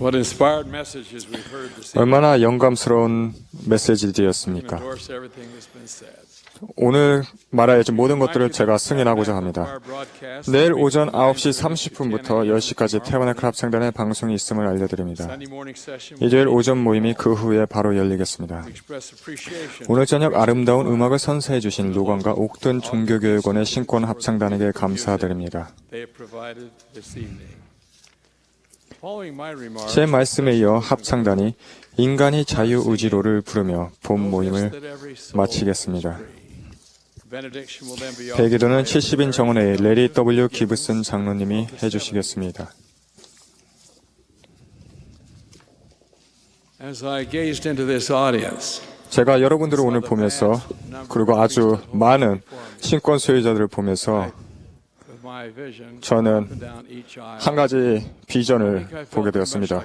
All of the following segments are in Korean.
What inspired messages we've heard this evening. 얼마나 영감스러운 메시지들이었습니까? Endorse everything that's been said. 오늘 말하여진 모든 것들을 제가 승인하고자 합니다. 내일 오전 9시 30분부터 10시까지 태원의 합창단의 방송이 있음을 알려드립니다. 일요일 오전 모임이 그 후에 바로 열리겠습니다. 오늘 저녁 아름다운 음악을 선사해 주신 로건과 옥든 종교교육원의 신권 합창단에게 감사드립니다. 제 말씀에 이어 합창단이 인간이 자유의지로를 부르며 본 모임을 마치겠습니다. 배기도는 70인 정원회의 레리 W. 기브슨 장로님이 해주시겠습니다. 제가 여러분들을 오늘 보면서 그리고 아주 많은 신권 소유자들을 보면서 저는 한 가지 비전을 보게 되었습니다.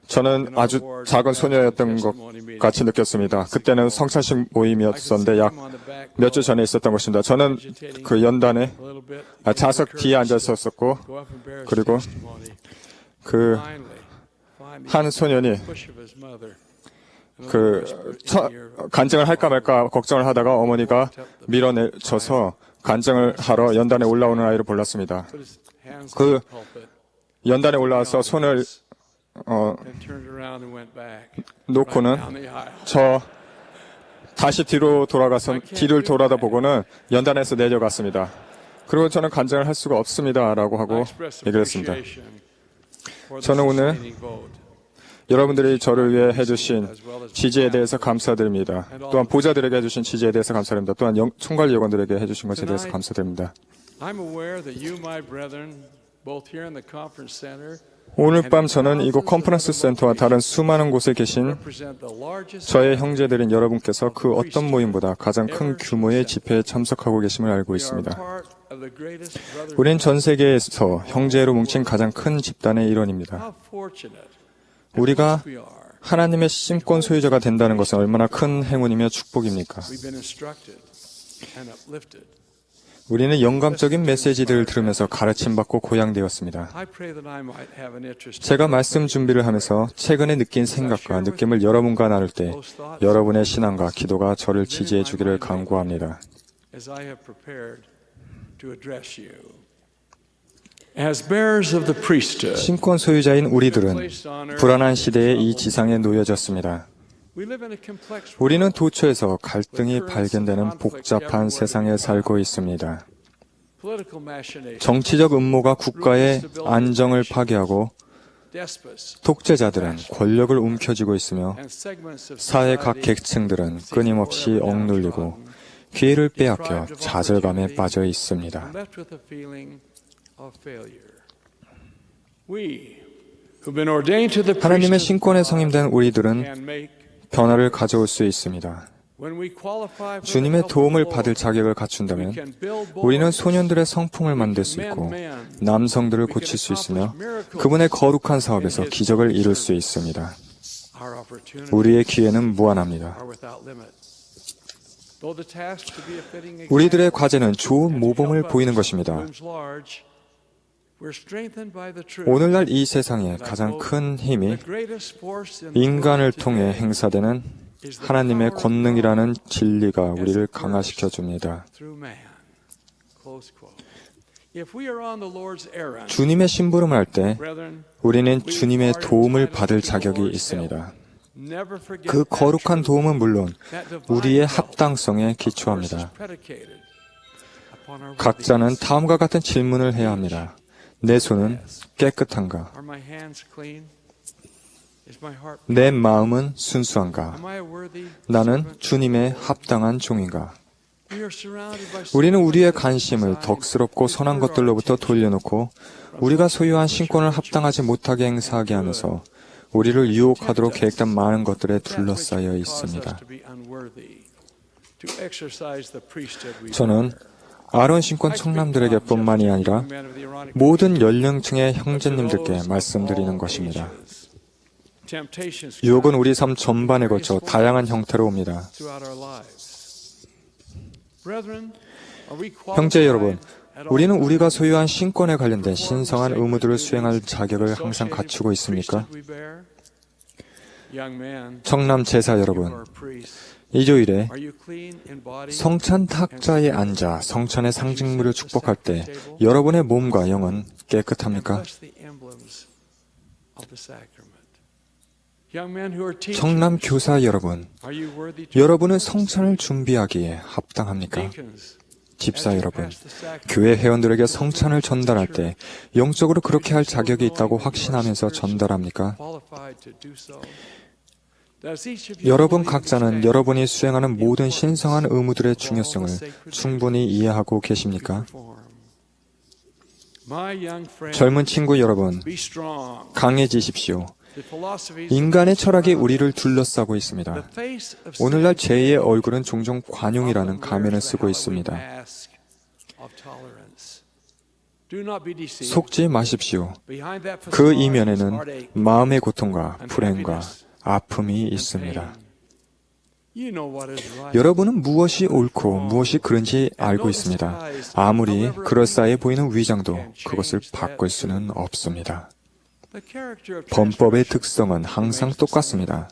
저는 아주 작은 소녀였던 것 같이 느꼈습니다. 그때는 성찬식 모임이었었는데 약 몇 주 전에 있었던 것입니다. 저는 그 연단에 좌석 뒤에 앉아 있었었고, 그리고 그 한 소년이 간증을 할까 말까 걱정을 하다가 어머니가 밀어내쳐서 간증을 하러 연단에 올라오는 아이를 몰랐습니다. 그 연단에 올라와서 손을 놓고는 다시 뒤로 돌아가서 뒤를 돌아다 보고는 연단에서 내려갔습니다. 그리고 저는 간증을 할 수가 없습니다 라고 하고 얘기를 했습니다. 저는 오늘 여러분들이 저를 위해 해주신 지지에 대해서 감사드립니다. 또한 보좌들에게 해주신 지지에 대해서 감사드립니다. 또한 총괄 요원들에게 해주신 것에 대해서 감사드립니다. 오늘 밤 저는 이곳 컨퍼런스 센터와 다른 수많은 곳에 계신 저의 형제들인 여러분께서 그 어떤 모임보다 가장 큰 규모의 집회에 참석하고 계심을 알고 있습니다. 우린 전 세계에서 형제로 뭉친 가장 큰 집단의 일원입니다. 우리가 하나님의 신권 소유자가 된다는 것은 얼마나 큰 행운이며 축복입니까? 우리는 영감적인 메시지들을 들으면서 가르침받고 고양되었습니다. 제가 말씀 준비를 하면서 최근에 느낀 생각과 느낌을 여러분과 나눌 때 여러분의 신앙과 기도가 저를 지지해 주기를 간구합니다. 신권 소유자인 우리들은 불안한 시대에 이 지상에 놓여졌습니다. 우리는 도처에서 갈등이 발견되는 복잡한 세상에 살고 있습니다. 정치적 음모가 국가의 안정을 파괴하고 독재자들은 권력을 움켜쥐고 있으며 사회 각 계층들은 끊임없이 억눌리고 기회를 빼앗겨 좌절감에 빠져 있습니다. 하나님의 신권에 성임된 우리들은 변화를 가져올 수 있습니다. 주님의 도움을 받을 자격을 갖춘다면 우리는 소년들의 성품을 만들 수 있고 남성들을 고칠 수 있으며 그분의 거룩한 사업에서 기적을 이룰 수 있습니다. 우리의 기회는 무한합니다. 우리들의 과제는 좋은 모범을 보이는 것입니다. 오늘날 이 세상의 가장 큰 힘이 인간을 통해 행사되는 하나님의 권능이라는 진리가 우리를 강화시켜 줍니다. 주님의 심부름을 할 때 우리는 주님의 도움을 받을 자격이 있습니다. 그 거룩한 도움은 물론 우리의 합당성에 기초합니다. 각자는 다음과 같은 질문을 해야 합니다. 내 손은 깨끗한가? 내 마음은 순수한가? 나는 주님의 합당한 종인가? 우리는 우리의 관심을 덕스럽고 선한 것들로부터 돌려놓고 우리가 소유한 신권을 합당하지 못하게 행사하게 하면서 우리를 유혹하도록 계획된 많은 것들에 둘러싸여 있습니다. 저는 아론 신권 청남들에게 뿐만이 아니라 모든 연령층의 형제님들께 말씀드리는 것입니다. 유혹은 우리 삶 전반에 걸쳐 다양한 형태로 옵니다. 형제 여러분, 우리는 우리가 소유한 신권에 관련된 신성한 의무들을 수행할 자격을 항상 갖추고 있습니까? 청남 제사 여러분, 이 주일에 성찬 탁자에 앉아 성찬의 상징물을 축복할 때 여러분의 몸과 영은 깨끗합니까? 청남 교사 여러분, 여러분은 성찬을 준비하기에 합당합니까? 집사 여러분, 교회 회원들에게 성찬을 전달할 때 영적으로 그렇게 할 자격이 있다고 확신하면서 전달합니까? 여러분 각자는 여러분이 수행하는 모든 신성한 의무들의 중요성을 충분히 이해하고 계십니까? 젊은 친구 여러분, 강해지십시오. 인간의 철학이 우리를 둘러싸고 있습니다. 오늘날 죄의 얼굴은 종종 관용이라는 가면을 쓰고 있습니다. 속지 마십시오. 그 이면에는 마음의 고통과 불행과 아픔이 있습니다. 여러분은 무엇이 옳고 무엇이 그른지 알고 있습니다. 아무리 그럴싸해 보이는 위장도 그것을 바꿀 수는 없습니다. 범법의 특성은 항상 똑같습니다.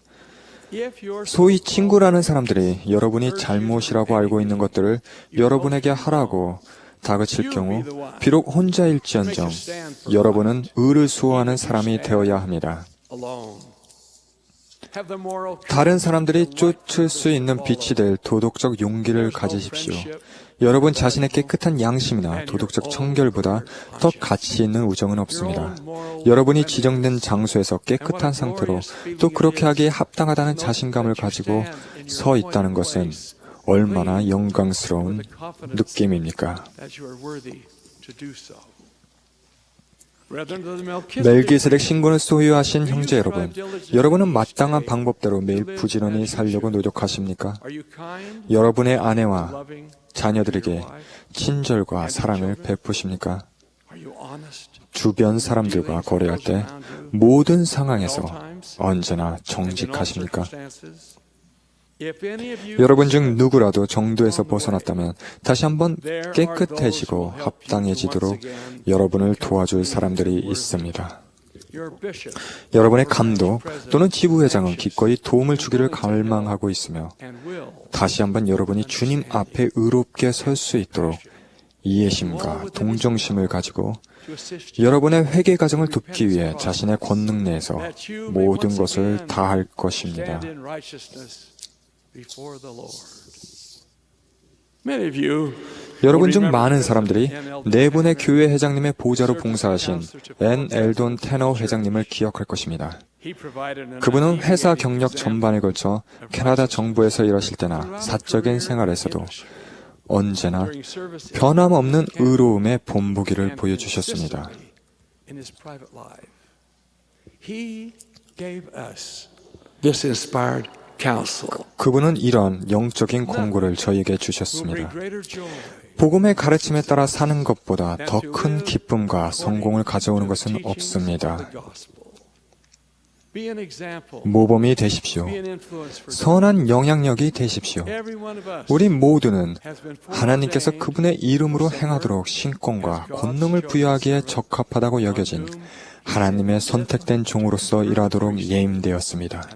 소위 친구라는 사람들이 여러분이 잘못이라고 알고 있는 것들을 여러분에게 하라고 다그칠 경우 비록 혼자일지언정 여러분은 의를 수호하는 사람이 되어야 합니다. 다른 사람들이 쫓을 수 있는 빛이 될 도덕적 용기를 가지십시오. 여러분 자신의 깨끗한 양심이나 도덕적 청결보다 더 가치 있는 우정은 없습니다. 여러분이 지정된 장소에서 깨끗한 상태로 또 그렇게 하기에 합당하다는 자신감을 가지고 서 있다는 것은 얼마나 영광스러운 느낌입니까? 멜기세덱 신분을 소유하신 형제 여러분, 여러분은 마땅한 방법대로 매일 부지런히 살려고 노력하십니까? 여러분의 아내와 자녀들에게 친절과 사랑을 베푸십니까? 주변 사람들과 거래할 때 모든 상황에서 언제나 정직하십니까? 여러분 중 누구라도 정도에서 벗어났다면 다시 한번 깨끗해지고 합당해지도록 여러분을 도와줄 사람들이 있습니다. 여러분의 감독 또는 지부회장은 기꺼이 도움을 주기를 갈망하고 있으며 다시 한번 여러분이 주님 앞에 의롭게 설 수 있도록 이해심과 동정심을 가지고 여러분의 회개 과정을 돕기 위해 자신의 권능 내에서 모든 것을 다할 것입니다. 여러분 중 많은 사람들이 네 분의 교회 회장님의 보좌로 봉사하신 앤 엘돈 테너 회장님을 기억할 것입니다. 그분은 회사 경력 전반에 걸쳐 캐나다 정부에서 일하실 때나 사적인 생활에서도 언제나 변함없는 의로움의 본보기를 보여주셨습니다. 그분은 이런 영적인 공고를 저에게 주셨습니다. 복음의 가르침에 따라 사는 것보다 더 큰 기쁨과 성공을 가져오는 것은 없습니다. 모범이 되십시오. 선한 영향력이 되십시오. 우리 모두는 하나님께서 그분의 이름으로 행하도록 신권과 권능을 부여하기에 적합하다고 여겨진 하나님의 선택된 종으로서 일하도록 예임되었습니다.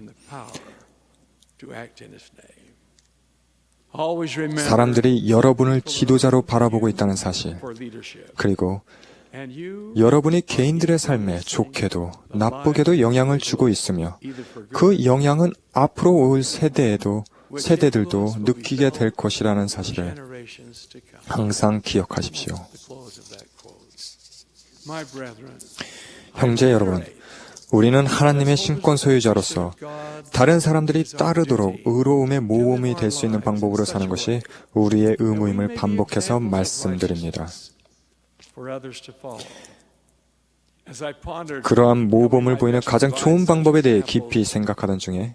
사람들이 여러분을 지도자로 바라보고 있다는 사실, 그리고 여러분이 개인들의 삶에 좋게도 나쁘게도 영향을 주고 있으며 그 영향은 앞으로 올 세대들도 느끼게 될 것이라는 사실을 항상 기억하십시오. 형제 여러분, 우리는 하나님의 신권 소유자로서 다른 사람들이 따르도록 의로움의 모범이 될 수 있는 방법으로 사는 것이 우리의 의무임을 반복해서 말씀드립니다. 그러한 모범을 보이는 가장 좋은 방법에 대해 깊이 생각하던 중에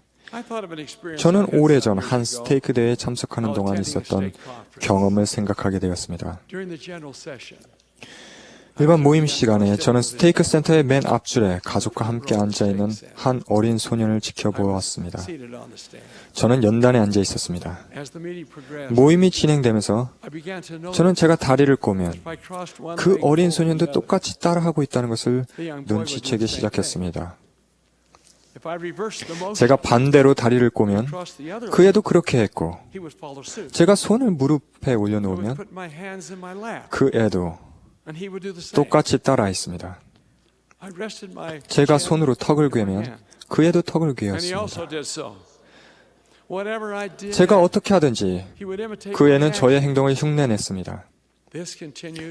저는 오래전 한 스테이크 대회에 참석하는 동안 있었던 경험을 생각하게 되었습니다. 일반 모임 시간에 저는 스테이크 센터의 맨 앞줄에 가족과 함께 앉아있는 한 어린 소년을 지켜보았습니다. 저는 연단에 앉아 있었습니다. 모임이 진행되면서 저는 제가 다리를 꼬면 그 어린 소년도 똑같이 따라하고 있다는 것을 눈치채기 시작했습니다. 제가 반대로 다리를 꼬면 그 애도 그렇게 했고, 제가 손을 무릎에 올려놓으면 그 애도 똑같이 따라 했습니다. 제가 손으로 턱을 괴면 그 애도 턱을 괴었습니다. 제가 어떻게 하든지 그 애는 저의 행동을 흉내냈습니다.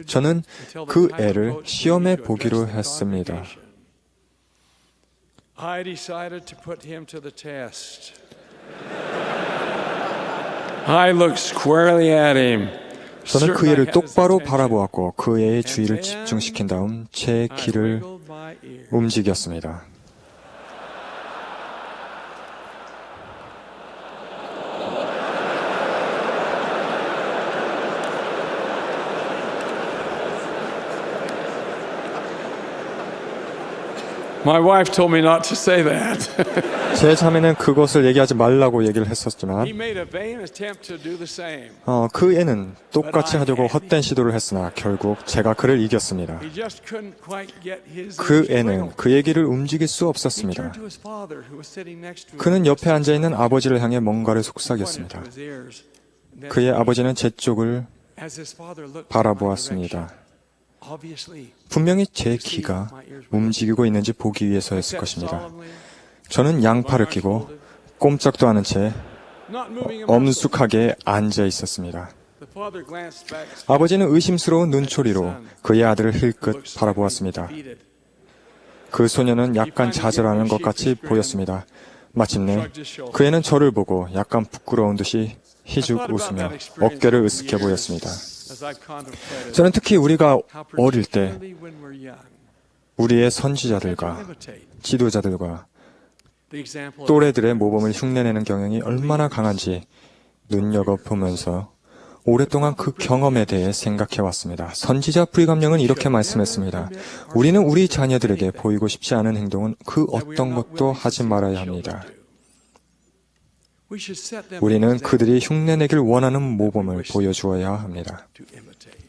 저는 그 애를 시험해 보기로 했습니다. I decided to put him to the test. I looked squarely at him. 저는 그 애를 똑바로 바라보았고 그 애의 주의를 집중시킨 다음 제 귀를 움직였습니다. My wife told me not to say that. 제 자매는 그것을 얘기하지 말라고 얘기를 했었지만 He made a vain attempt to do the same. 그 애는 똑같이 하려고 헛된 시도를 했으나 결국 제가 그를 이겼습니다. He just couldn't quite get his 그 애는 그 얘기를 움직일 수 없었습니다. to his father who was sitting next to him. 그는 옆에 앉아있는 아버지를 향해 뭔가를 속삭였습니다. His ears. 그의 아버지는 제 쪽을 As his father looked 바라보았습니다. obviously 분명히 제 귀가 움직이고 있는지 보기 위해서였을 것입니다. 저는 양팔을 끼고 꼼짝도 않은 채 not moving him. 엄숙하게 앉아 있었습니다. The father glanced back. 아버지는 의심스러운 눈초리로 그의 아들을 힐끗 바라보았습니다. 그 소녀는 약간 좌절하는 것 같이 보였습니다. 마침내 그 애는 저를 보고 약간 부끄러운 듯이 희죽 웃으며 어깨를 으쓱해 보였습니다. As I contemplated 저는 특히 우리가 how 어릴 때 particularly when we're young, 우리의 선지자들과 imitate 지도자들과 the example of 또래들의 모범을 흉내내는 경향이 얼마나 강한지 눈여겨보면서 오랫동안 그 경험에 대해 생각해왔습니다. 선지자 브리감령은 이렇게 말씀했습니다. 우리는 우리 자녀들에게 보이고 싶지 않은 행동은 그 어떤 것도 하지 말아야 합니다. we should set them 우리는 an example 그들이 흉내내길 원하는 모범을 보여주어야 합니다. to imitate.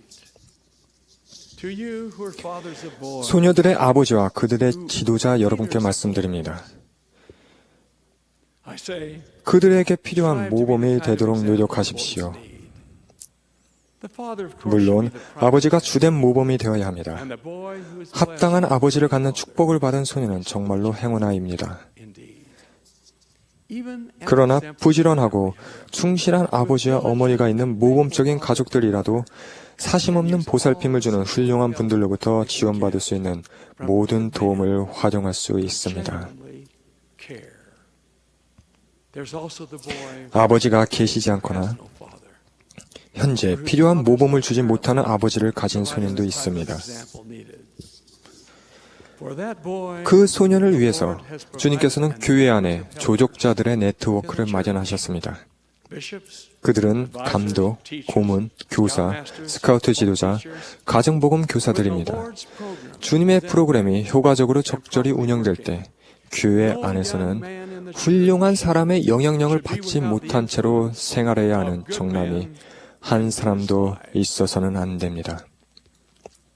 To you who are fathers of boys, 소녀들의 아버지와 그들의 지도자 여러분께 말씀드립니다. I say, 그들에게 필요한 모범이 되도록 노력하십시오. the father of course 물론 should be the prime 아버지가 주된 모범이 되어야 합니다. and the boy who is 합당한 blessed 아버지를 갖는 축복을 받은 소녀는 정말로 행운아입니다. indeed. Even an 그러나 exemplary 부지런하고 충실한 아버지와 어머니가 있는 모범적인 가족들이라도 사심없는 보살핌을 주는 훌륭한 분들로부터 지원받을 수 있는 모든 도움을 활용할 수 있습니다. genuinely care. There's also the boy 아버지가 계시지 않거나 no father. 현재 필요한 모범을 주지 못하는 아버지를 가진 소년도 있습니다. Example needed. For that boy, 그 소년을 위해서 주님께서는 교회 안에 조족자들의 네트워크를 마련하셨습니다. bishops, 그들은 감독, 고문, 교사, 스카우트 지도자, 가정복음 교사들입니다. 주님의 프로그램이 효과적으로 적절히 운영될 때 교회 안에서는 훌륭한 사람의 영향력을 받지 못한 채로 생활해야 하는 정남이 한 사람도 있어서는 안 됩니다.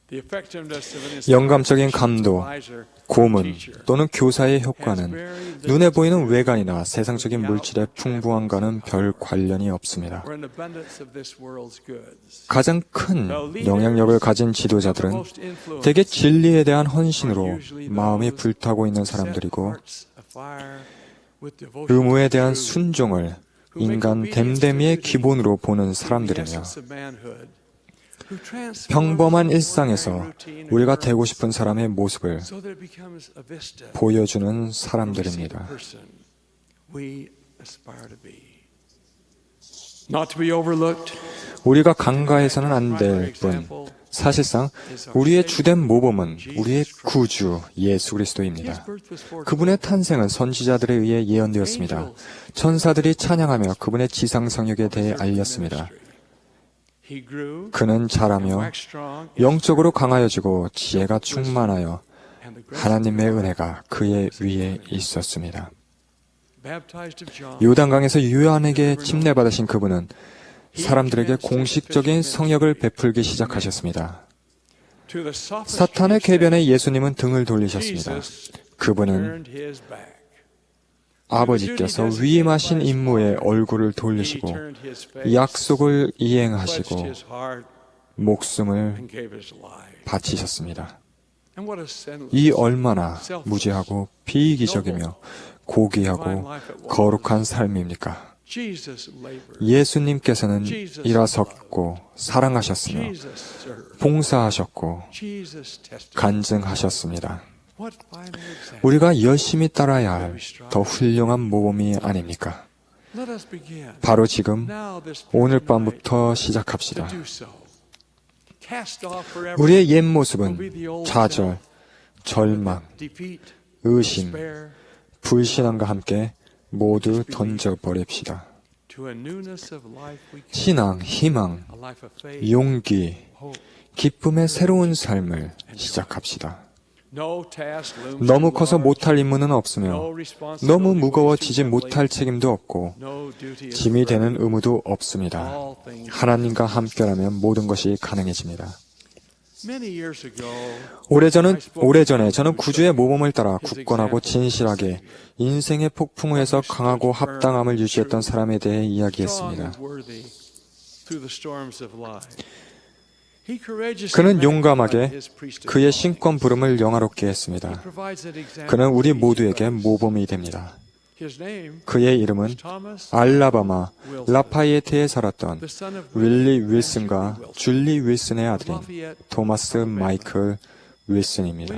the effectiveness of an 영감적인 감독, advisor 고문 또는 교사의 효과는 눈에 보이는 외관이나 세상적인 물질의 풍부함과는 별 관련이 없습니다. or an abundance of this world's goods. 가장 큰 영향력을 가진 지도자들은 Most influence 대개 진리에 대한 헌신으로 마음이 불타고 있는 사람들이고 hearts afire with devotion 의무에 to 대한 truth, 순종을 인간 댐댐이의 기본으로 보는 the 사람들이며 essence of manhood, who transforms 평범한 the 일상에서 ordinary routine 우리가 occurrence 되고 싶은 사람의 모습을 so that it becomes a vista 보여주는 of the 사람들입니다. person we aspire to be. Not to be overlooked, 우리가 간과해서는 안 될 뿐, 사실상 우리의 주된 모범은 우리의 구주 예수 그리스도입니다. 그분의 탄생은 선지자들에 의해 예언되었습니다. 천사들이 찬양하며 그분의 지상 성역에 대해 알렸습니다. 그는 자라며 영적으로 강하여지고 지혜가 충만하여 하나님의 은혜가 그의 위에 있었습니다. 요단강에서 요한에게 침례받으신 그분은 사람들에게 공식적인 성역을 베풀기 시작하셨습니다. 사탄의 궤변에 예수님은 등을 돌리셨습니다. 그분은 아버지께서 위임하신 임무에 얼굴을 돌리시고 약속을 이행하시고 목숨을 바치셨습니다. 이 얼마나 무지하고 비이기적이며 고귀하고 거룩한 삶입니까? 예수님께서는 일하셨고 사랑하셨으며 봉사하셨고 간증하셨습니다. 우리가 열심히 따라야 할 더 훌륭한 모범이 아닙니까? 바로 지금 오늘 밤부터 시작합시다. 우리의 옛 모습은 좌절, 절망, 의심, 불신앙과 함께 모두 던져버립시다. 신앙, 희망, 용기, 기쁨의 새로운 삶을 시작합시다. 너무 커서 못할 임무는 없으며 너무 무거워지지 못할 책임도 없고 짐이 되는 의무도 없습니다. 하나님과 함께라면 모든 것이 가능해집니다. 오래전에 저는 구주의 모범을 따라 굳건하고 진실하게 인생의 폭풍우에서 강하고 합당함을 유지했던 사람에 대해 이야기했습니다. 그는 용감하게 그의 신권 부름을 영화롭게 했습니다. 그는 우리 모두에게 모범이 됩니다. 그의 이름은 알라바마 라파이에트에 살았던 윌리 윌슨과 줄리 윌슨의 아들인 토마스 마이클 윌슨입니다.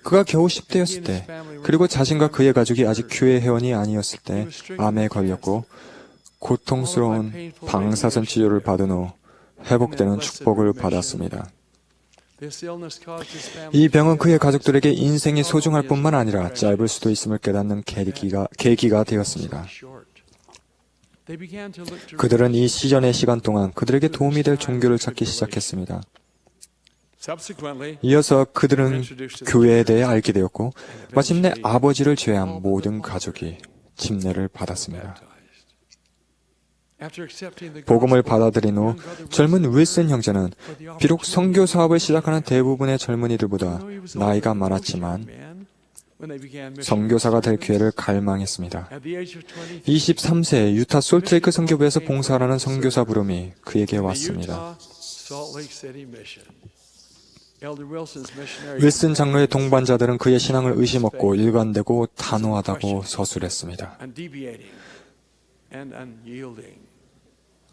그가 겨우 10대였을 때, 그리고 자신과 그의 가족이 아직 교회 회원이 아니었을 때 암에 걸렸고 고통스러운 방사선 치료를 받은 후 회복되는 축복을 받았습니다. 이 병은 그의 가족들에게 인생이 소중할 뿐만 아니라 짧을 수도 있음을 깨닫는 계기가 되었습니다. 그들은 이 시전의 시간 동안 그들에게 도움이 될 종교를 찾기 시작했습니다. 이어서 그들은 교회에 대해 알게 되었고 마침내 아버지를 제외한 모든 가족이 침례를 받았습니다. 복음을 받아들인 후 젊은 윌슨 형제는 비록 선교 사업을 시작하는 대부분의 젊은이들보다 나이가 많았지만 선교사가 될 기회를 갈망했습니다. 23세에 유타 솔트레이크 선교부에서 봉사하라는 선교사 부름이 그에게 왔습니다. 윌슨 장로의 동반자들은 그의 신앙을 의심했고 일관되고 단호하다고 서술했습니다.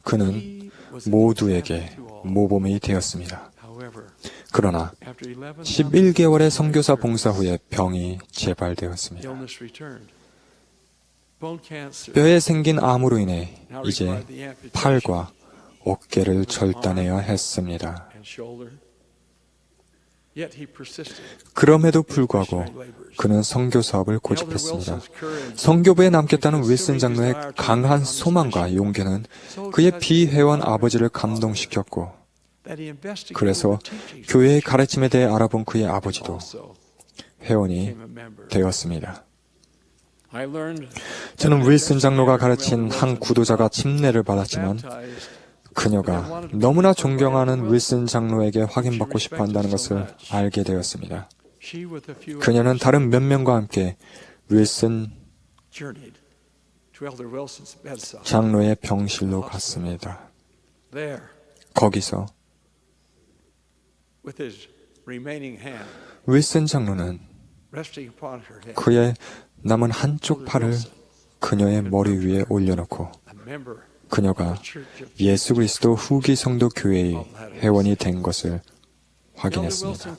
그는 모두에게 모범이 되었습니다. 그러나 11개월의 선교사 봉사 후에 병이 재발되었습니다. 뼈에 생긴 암으로 인해 이제 팔과 어깨를 절단해야 했습니다. 그럼에도 불구하고 그는 선교 사업을 고집했습니다. 선교부에 남겠다는 윌슨 장로의 강한 소망과 용기는 그의 비회원 아버지를 감동시켰고, 그래서 교회의 가르침에 대해 알아본 그의 아버지도 회원이 되었습니다. 저는 윌슨 장로가 가르친 한 구도자가 침례를 받았지만 그녀가 너무나 존경하는 윌슨 장로에게 확인받고 싶어 한다는 것을 알게 되었습니다. 그녀는 다른 몇 명과 함께 윌슨 장로의 병실로 갔습니다. 거기서 윌슨 장로는 그의 남은 한쪽 팔을 그녀의 머리 위에 올려놓고 그녀가 예수 그리스도 후기 성도 교회의 회원이 된 것을 확인했습니다.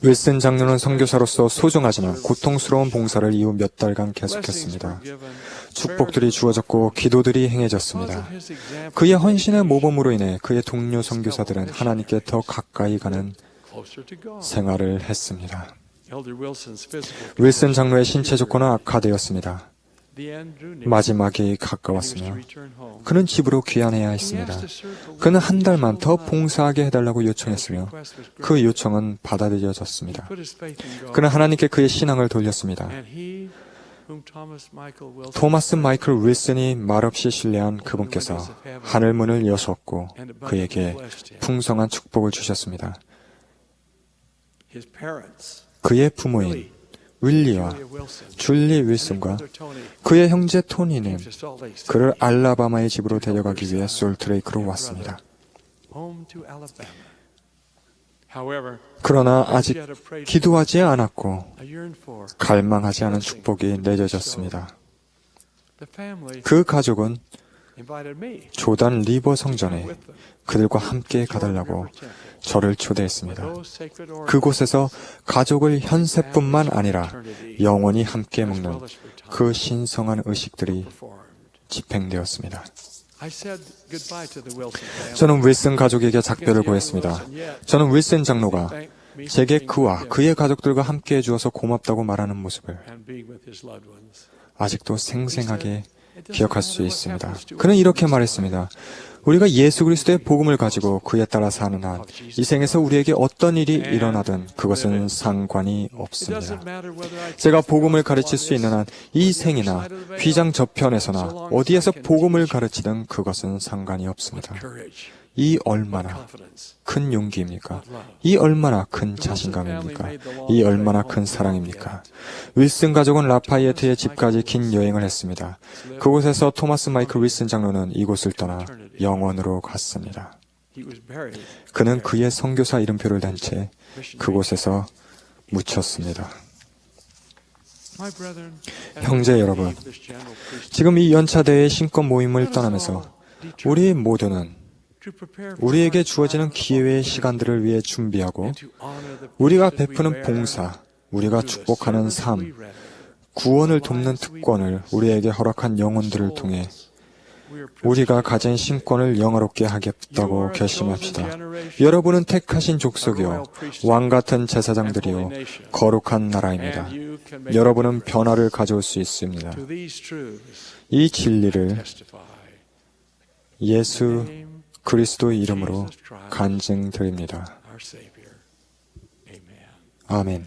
윌슨 장로는 선교사로서 소중하지만 고통스러운 봉사를 이후 몇 달간 계속했습니다. 축복들이 주어졌고 기도들이 행해졌습니다. 그의 헌신의 모범으로 인해 그의 동료 선교사들은 하나님께 더 가까이 가는 생활을 했습니다. 윌슨 장로의 신체 조건은 악화되었습니다. 마지막이 가까웠으며 그는 집으로 귀환해야 했습니다. 그는 한 달만 더 봉사하게 해달라고 요청했으며 그 요청은 받아들여졌습니다. 그는 하나님께 그의 신앙을 돌렸습니다. 토마스 마이클 윌슨이 말없이 신뢰한 그분께서 하늘문을 여셨고 그에게 풍성한 축복을 주셨습니다. 그의 부모인 윌리와 줄리 윌슨과 그의 형제 토니는 그를 알라바마의 집으로 데려가기 위해 솔트레이크로 왔습니다. 그러나 아직 기도하지 않았고 갈망하지 않은 축복이 내려졌습니다. 그 가족은 조단 리버 성전에 그들과 함께 가달라고 저를 초대했습니다. 그곳에서 가족을 현세뿐만 아니라 영원히 함께 먹는 그 신성한 의식들이 집행되었습니다. 저는 윌슨 가족에게 작별을 고했습니다. 저는 윌슨 장로가 제게 그와 그의 가족들과 함께 해주어서 고맙다고 말하는 모습을 아직도 생생하게 기억할 수 있습니다. 그는 이렇게 말했습니다. 우리가 예수 그리스도의 복음을 가지고 그에 따라 사는 한 이 생에서 우리에게 어떤 일이 일어나든 그것은 상관이 없습니다. 제가 복음을 가르칠 수 있는 한 이 생이나 휘장 저편에서나 어디에서 복음을 가르치든 그것은 상관이 없습니다. 이 얼마나 큰 용기입니까? 이 얼마나 큰 자신감입니까? 이 얼마나 큰 사랑입니까? 윌슨 가족은 라파이에트의 집까지 긴 여행을 했습니다. 그곳에서 토마스 마이클 윌슨 장로는 이곳을 떠나 영원으로 갔습니다. 그는 그의 선교사 이름표를 단 채 그곳에서 묻혔습니다. 형제 여러분, 지금 이 연차대회 신권 모임을 떠나면서 우리 모두는 우리에게 주어지는 기회의 시간들을 위해 준비하고 우리가 베푸는 봉사, 우리가 축복하는 삶, 구원을 돕는 특권을 우리에게 허락한 영혼들을 통해 우리가 가진 신권을 영화롭게 하겠다고 결심합시다. 여러분은 택하신 족속이요, 왕같은 제사장들이요, 거룩한 나라입니다. 여러분은 변화를 가져올 수 있습니다. 이 진리를 예수 그리스도의 이름으로 간증드립니다. 아멘.